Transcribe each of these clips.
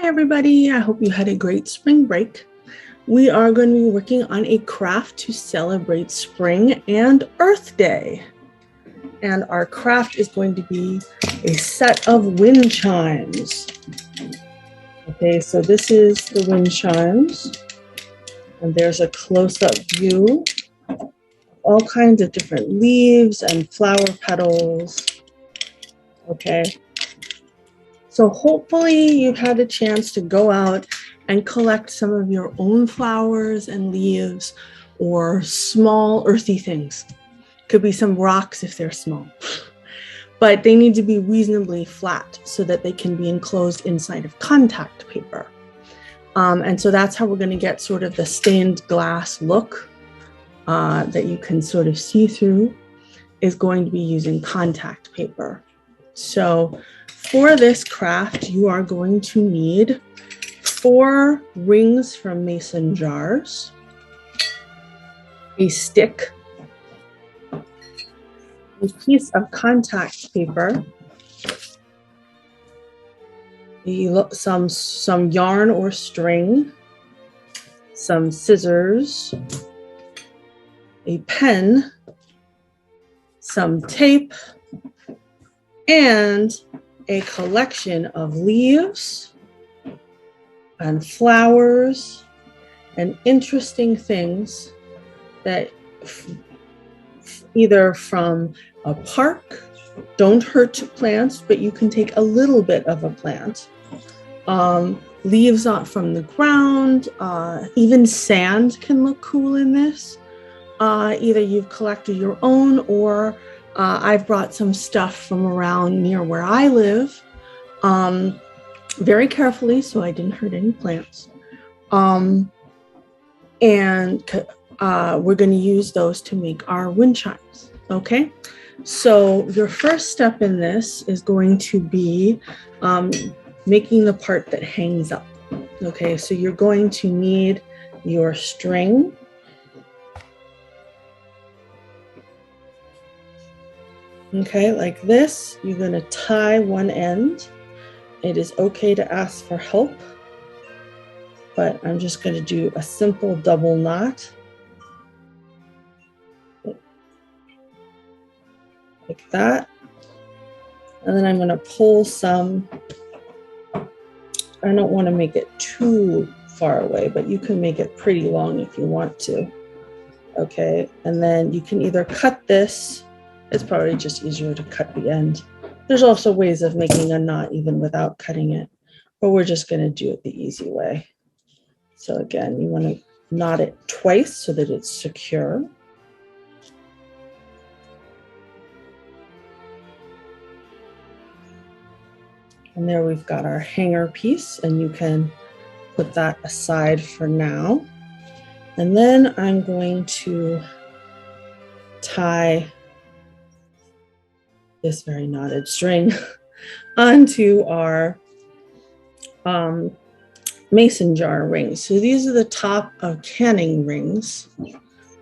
Hi everybody, I hope you had a great spring break. We are going to be working on a craft to celebrate spring and Earth Day. And our craft is going to be a set of wind chimes. Okay, so this is the wind chimes. And there's a close-up view of all kinds of different leaves and flower petals. Okay. So hopefully you've had a chance to go out and collect some of your own flowers and leaves or small earthy things. Could be some rocks if they're small, but they need to be reasonably flat so that they can be enclosed inside of contact paper. And so that's how we're going to get sort of the stained glass look that you can sort of see through, is going to be using contact paper. So for this craft, you are going to need 4 rings from mason jars, a stick, a piece of contact paper, some yarn or string, some scissors, a pen, some tape, and a collection of leaves and flowers and interesting things that either from a park, don't hurt plants, but you can take a little bit of a plant, leaves from the ground, even sand can look cool in this. Either you've collected your own or I've brought some stuff from around near where I live, very carefully so I didn't hurt any plants. And we're going to use those to make our wind chimes. Okay, so your first step in this is going to be making the part that hangs up. Okay, so you're going to need your string. Okay, like this, you're going to tie one end. It is okay to ask for help, but I'm just going to do a simple double knot. Like that. And then I'm going to pull some. I don't want to make it too far away, but you can make it pretty long if you want to. Okay, and then you can either cut this. It's probably just easier to cut the end. There's also ways of making a knot even without cutting it, but we're just going to do it the easy way. So again, you want to knot it twice so that it's secure. And there we've got our hanger piece, and you can put that aside for now. And then I'm going to tie this very knotted string onto our mason jar rings. So these are the top of canning rings.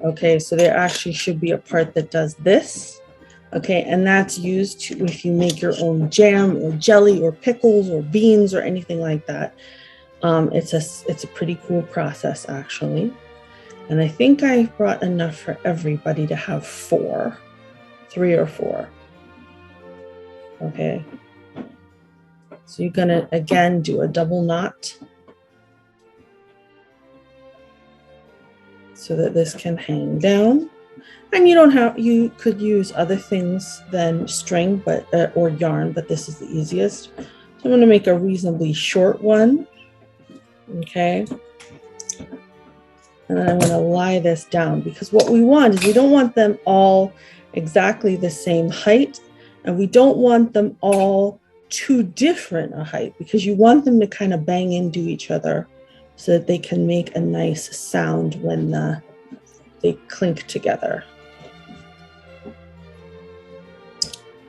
Okay, so there actually should be a part that does this. Okay, and that's used to, if you make your own jam or jelly or pickles or beans or anything like that. It's a pretty cool process actually. And I think I brought enough for everybody to have 3 or 4. Okay, so you're gonna again do a double knot so that this can hang down. And you could use other things than string, but or yarn, but this is the easiest. So I'm gonna make a reasonably short one. Okay, and then I'm gonna lie this down, because what we want is we don't want them all exactly the same height. And we don't want them all too different a height, because you want them to kind of bang into each other so that they can make a nice sound when they clink together.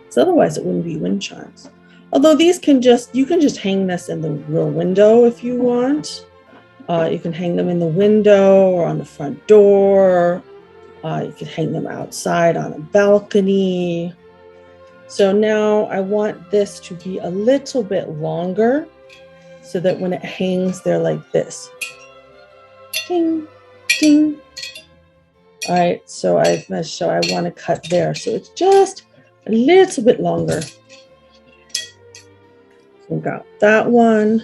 So otherwise it wouldn't be wind chimes. Although these you can just hang this in the real window if you want. You can hang them in the window or on the front door. You can hang them outside on a balcony. So now I want this to be a little bit longer. so that when it hangs, they're like this. Ding, ding. All right, so I want to cut there. So it's just a little bit longer. So we've got that one.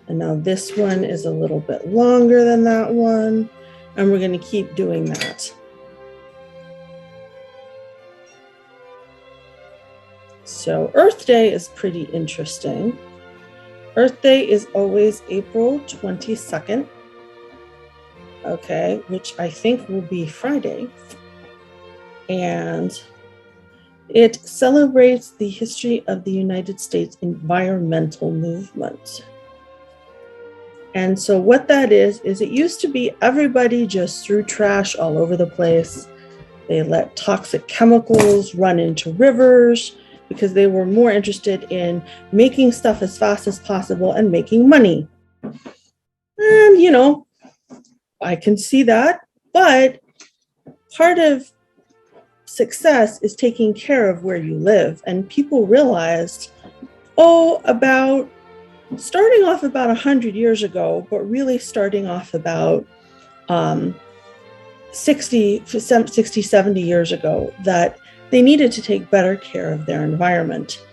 And now this one is a little bit longer than that one. And we're going to keep doing that. So Earth Day is pretty interesting. Earth Day is always April 22nd. Okay, which I think will be Friday. And it celebrates the history of the United States environmental movement. And so what that is it used to be everybody just threw trash all over the place. They let toxic chemicals run into rivers because they were more interested in making stuff as fast as possible and making money. And, you know, I can see that, but part of success is taking care of where you live. And people realized, starting off about 100 years ago, but really starting off about 60, 70 years ago, that they needed to take better care of their environment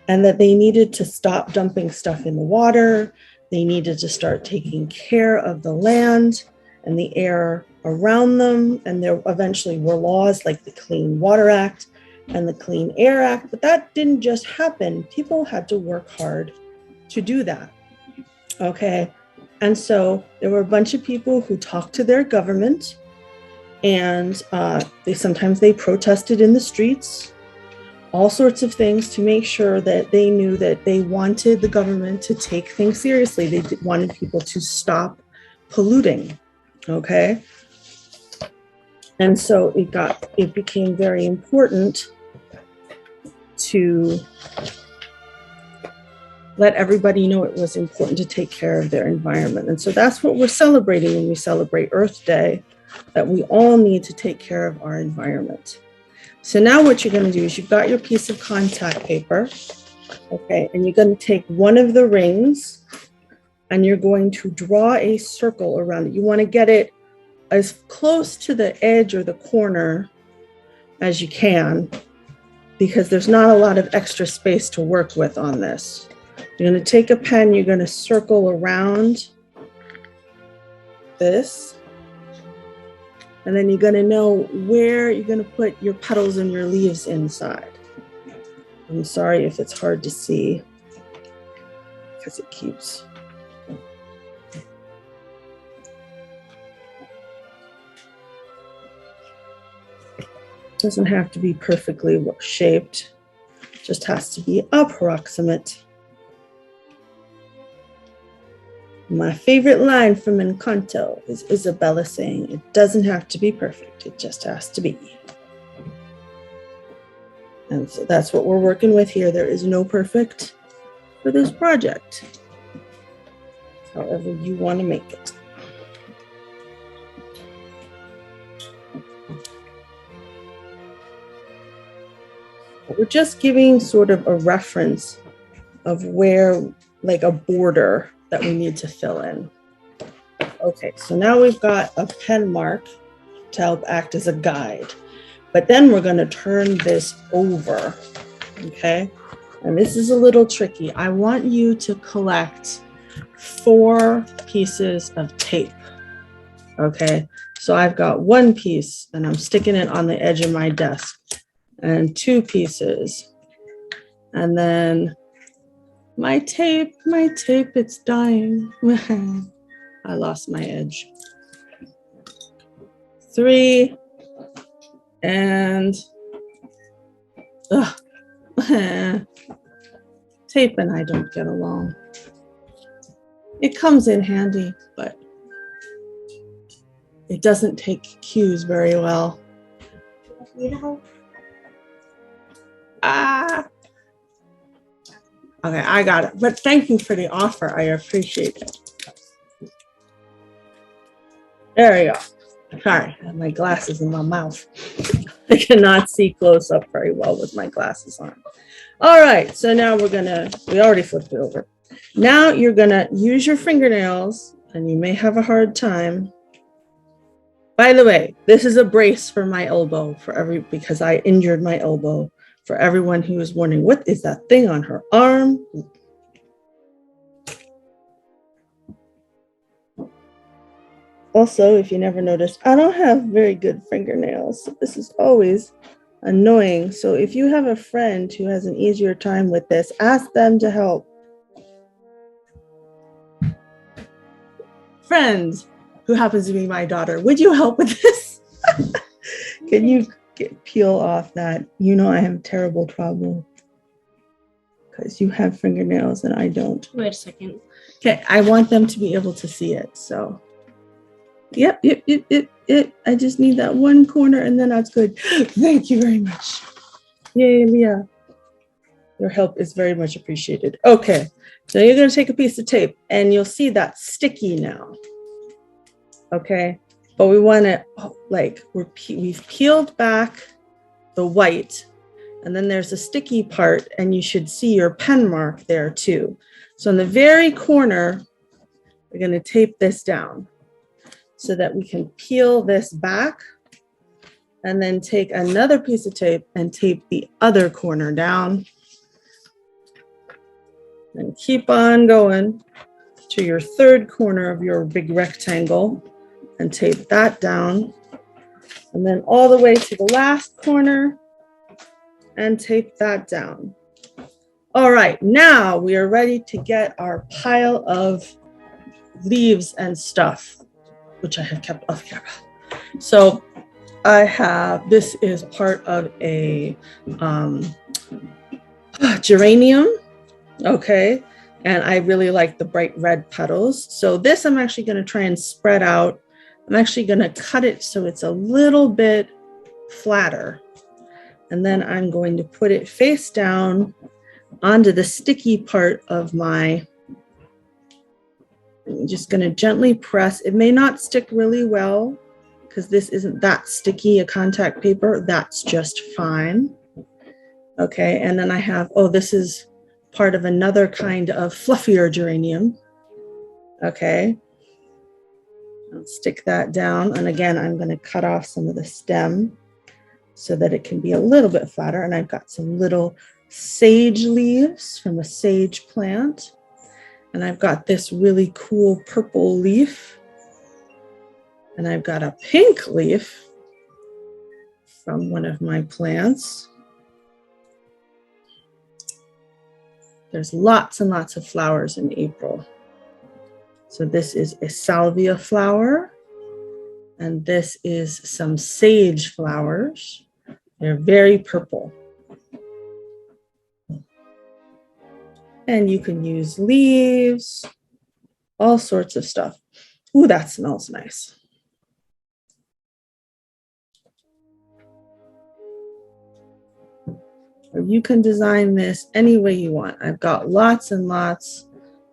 and that they needed to stop dumping stuff in the water. They needed to start taking care of the land and the air around them. And there eventually were laws like the Clean Water Act and the Clean Air Act, but that didn't just happen. People had to work hard to do that. Okay. And so there were a bunch of people who talked to their government, and sometimes they protested in the streets, all sorts of things to make sure that they knew that they wanted the government to take things seriously. They wanted people to stop polluting. Okay. And so it became very important to let everybody know it was important to take care of their environment. And so that's what we're celebrating when we celebrate Earth Day, that we all need to take care of our environment. So now what you're going to do is you've got your piece of contact paper, okay, and you're going to take one of the rings and you're going to draw a circle around it. You want to get it as close to the edge or the corner as you can, because there's not a lot of extra space to work with on this. You're going to take a pen, you're going to circle around this, and then you're going to know where you're going to put your petals and your leaves inside. I'm sorry if it's hard to see because it keeps. Doesn't have to be perfectly shaped, just has to be approximate. My favorite line from Encanto is Isabella saying, "It doesn't have to be perfect, it just has to be." And so that's what we're working with here. There is no perfect for this project. However you want to make it. We're just giving sort of a reference of where, like a border that we need to fill in. Okay, so now we've got a pen mark to help act as a guide, but then we're going to turn this over, okay? And this is a little tricky. I want you to collect 4 pieces of tape, okay? So I've got 1 piece and I'm sticking it on the edge of my desk, and 2 pieces, and then my tape, it's dying. I lost my edge. 3, and tape and I don't get along. It comes in handy, but it doesn't take cues very well. Okay, I got it. But thank you for the offer. I appreciate it. There we go. Sorry, I have my glasses in my mouth. I cannot see close up very well with my glasses on. All right, so now we already flipped it over. Now you're gonna use your fingernails, and you may have a hard time. By the way, this is a brace for my elbow because I injured my elbow. For everyone who is wondering, what is that thing on her arm? Also, if you never noticed, I don't have very good fingernails. This is always annoying. So if you have a friend who has an easier time with this, ask them to help. Friends who happens to be my daughter, would you help with this? Can you peel off that? You know I have terrible trouble because you have fingernails and I don't. Wait a second. Okay, I want them to be able to see it. So, yep. I just need that one corner and then that's good. Thank you very much. Yay, Leah. Your help is very much appreciated. Okay, so you're going to take a piece of tape and you'll see that's sticky now. Okay, but we want to, we've peeled back the white, and then there's a sticky part, and you should see your pen mark there too. So in the very corner, we're going to tape this down so that we can peel this back and then take another piece of tape and tape the other corner down. And keep on going to your third corner of your big rectangle and tape that down. And then all the way to the last corner and tape that down. All right, now we are ready to get our pile of leaves and stuff, which I have kept off camera. So this is part of a geranium. Okay, and I really like the bright red petals. So this I'm actually going to try and spread out. I'm actually going to cut it so it's a little bit flatter. And then I'm going to put it face down onto the sticky part of I'm just going to gently press. It may not stick really well because this isn't that sticky a contact paper. That's just fine. Okay, and then I have, this is part of another kind of fluffier geranium. Okay, I'll stick that down. And again, I'm going to cut off some of the stem so that it can be a little bit flatter. And I've got some little sage leaves from a sage plant. And I've got this really cool purple leaf. And I've got a pink leaf from one of my plants. There's lots and lots of flowers in April. So this is a salvia flower, and this is some sage flowers. They're very purple. And you can use leaves, all sorts of stuff. Ooh, that smells nice. You can design this any way you want. I've got lots and lots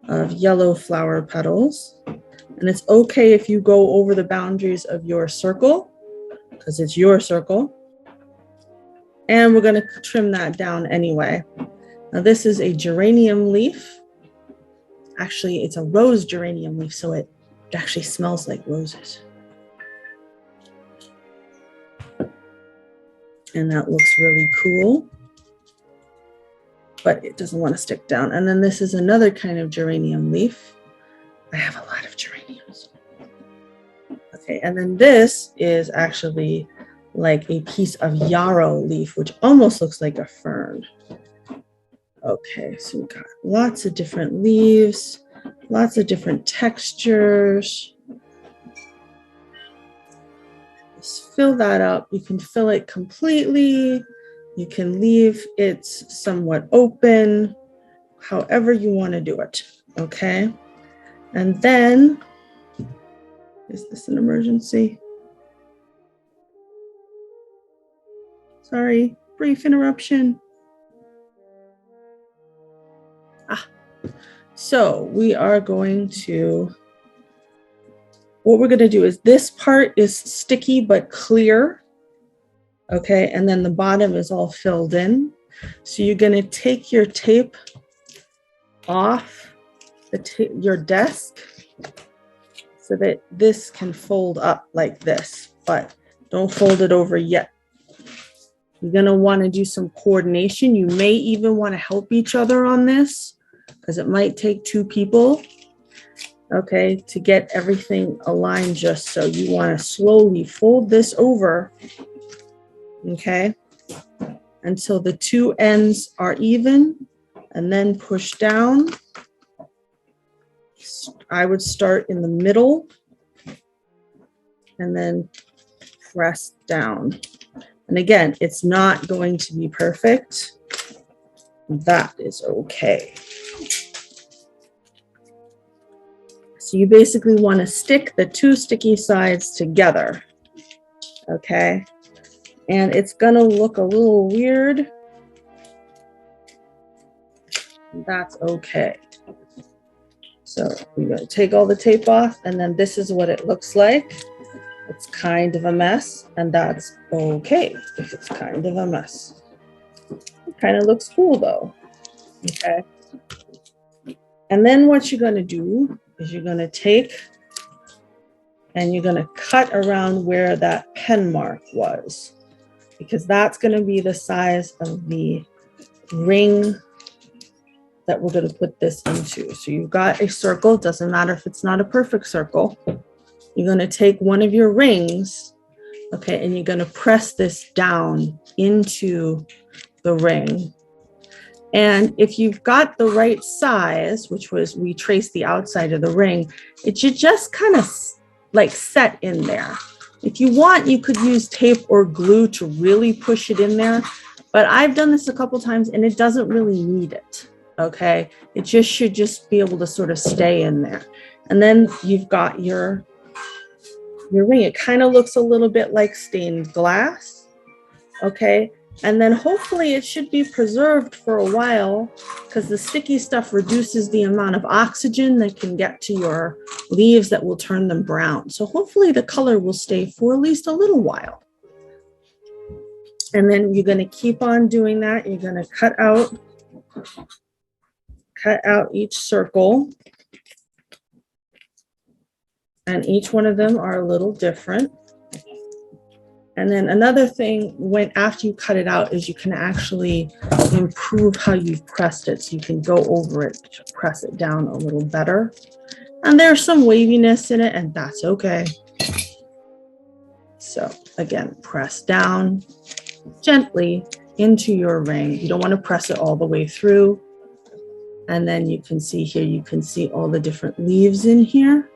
of yellow flower petals. And it's okay if you go over the boundaries of your circle, because it's your circle. And we're going to trim that down anyway. Now this is a geranium leaf. Actually, it's a rose geranium leaf, so it actually smells like roses. And that looks really cool. But it doesn't want to stick down. And then this is another kind of geranium leaf. I have a lot of geraniums. Okay, and then this is actually like a piece of yarrow leaf, which almost looks like a fern. Okay, so we've got lots of different leaves, lots of different textures. Just fill that up. You can fill it completely. You can leave it somewhat open, however you want to do it, okay? And then, is this an emergency? Sorry, brief interruption. So we are going to, what we're going to do is this part is sticky but clear. Okay, and then the bottom is all filled in. So you're going to take your tape off your desk so that this can fold up like this, but don't fold it over yet. You're going to want to do some coordination. You may even want to help each other on this because it might take two people, okay, to get everything aligned just so. You want to slowly fold this over, okay, until the two ends are even, and then push down. I would start in the middle and then press down. And again, it's not going to be perfect. That is okay. So you basically want to stick the two sticky sides together, okay? And it's going to look a little weird. That's okay. So we're going to take all the tape off, and then this is what it looks like. It's kind of a mess, and that's okay if it's kind of a mess. It kind of looks cool though, okay? And then what you're going to do is you're going to take and you're going to cut around where that pen mark was, because that's going to be the size of the ring that we're going to put this into. So you've got a circle. It doesn't matter if it's not a perfect circle. You're going to take one of your rings, okay, and you're going to press this down into the ring. And if you've got the right size, which was, we traced the outside of the ring, it should just kind of like set in there. If you want, you could use tape or glue to really push it in there. But I've done this a couple times and it doesn't really need it. Okay, it just should just be able to sort of stay in there. And then you've got your ring. It kind of looks a little bit like stained glass. Okay, and then hopefully it should be preserved for a while because the sticky stuff reduces the amount of oxygen that can get to your leaves that will turn them brown. So hopefully the color will stay for at least a little while. And then you're going to keep on doing that. You're going to cut out each circle, and each one of them are a little different. And then another thing, when after you cut it out, is you can actually improve how you've pressed it. So you can go over it to press it down a little better. And there's some waviness in it, and that's okay. So again, press down gently into your ring. You don't want to press it all the way through. And then you can see here, you can see all the different leaves in here.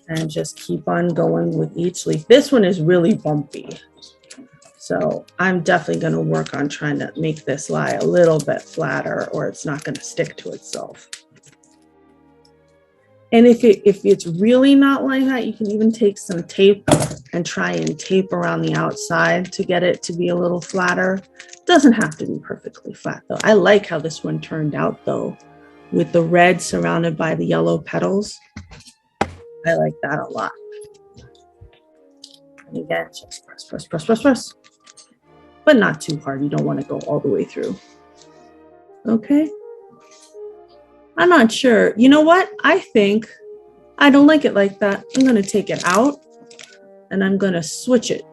And just keep on going with each leaf. This one is really bumpy. So I'm definitely going to work on trying to make this lie a little bit flatter, or it's not going to stick to itself. And if it's really not like that, you can even take some tape and try and tape around the outside to get it to be a little flatter. It doesn't have to be perfectly flat though. I like how this one turned out though, with the red surrounded by the yellow petals. I like that a lot. And again, just press, press, press, press, press. But not too hard. You don't want to go all the way through. Okay. I'm not sure. You know what? I think I don't like it like that. I'm going to take it out and I'm going to switch it.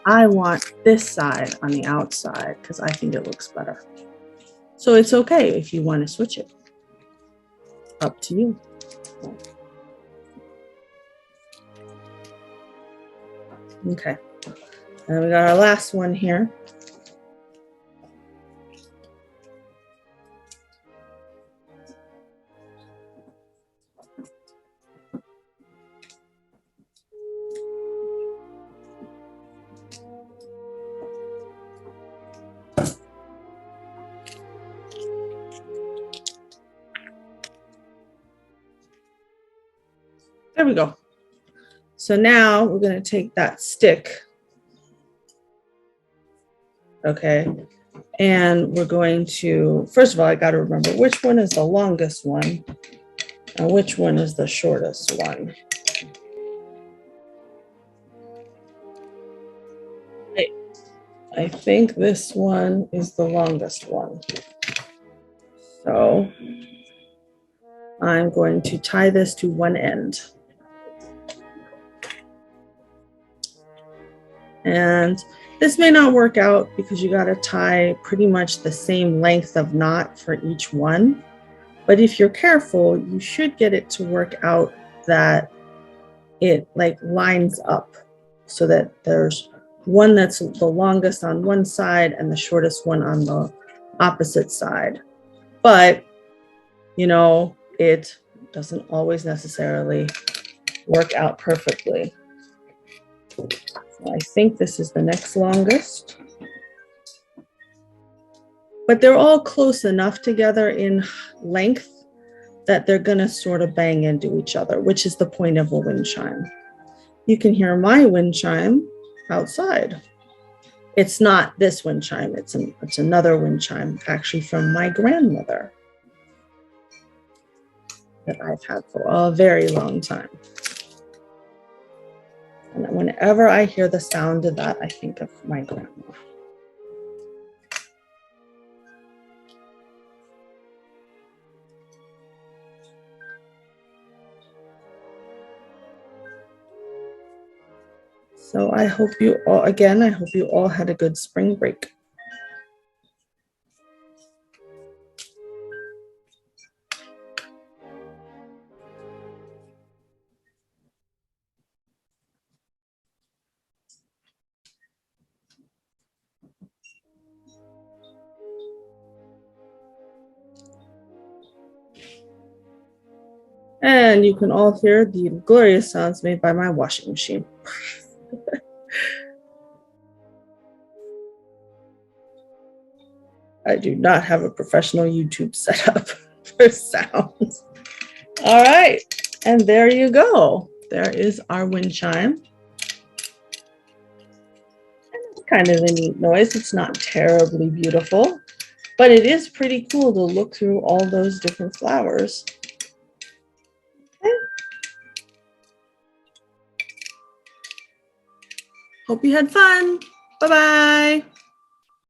I want this side on the outside because I think it looks better. So it's okay if you want to switch it. Up to you. Okay. And we got our last one here. There we go. So now we're going to take that stick, okay, and we're going to, first of all, I got to remember which one is the longest one and which one is the shortest one. Okay. I think this one is the longest one. So I'm going to tie this to one end. And this may not work out because you got to tie pretty much the same length of knot for each one. But if you're careful, you should get it to work out that it like lines up so that there's one that's the longest on one side and the shortest one on the opposite side. But, you know, it doesn't always necessarily work out perfectly. So I think this is the next longest. But they're all close enough together in length that they're going to sort of bang into each other, which is the point of a wind chime. You can hear my wind chime outside. It's not this wind chime, it's another wind chime, actually from my grandmother that I've had for a very long time. And whenever I hear the sound of that, I think of my grandma. So I hope you all, again, I hope you all had a good spring break. And you can all hear the glorious sounds made by my washing machine. I do not have a professional YouTube setup for sounds. All right, and there you go. There is our wind chime. And it's kind of a neat noise. It's not terribly beautiful, but it is pretty cool to look through all those different flowers. Okay. Hope you had fun. Bye-bye.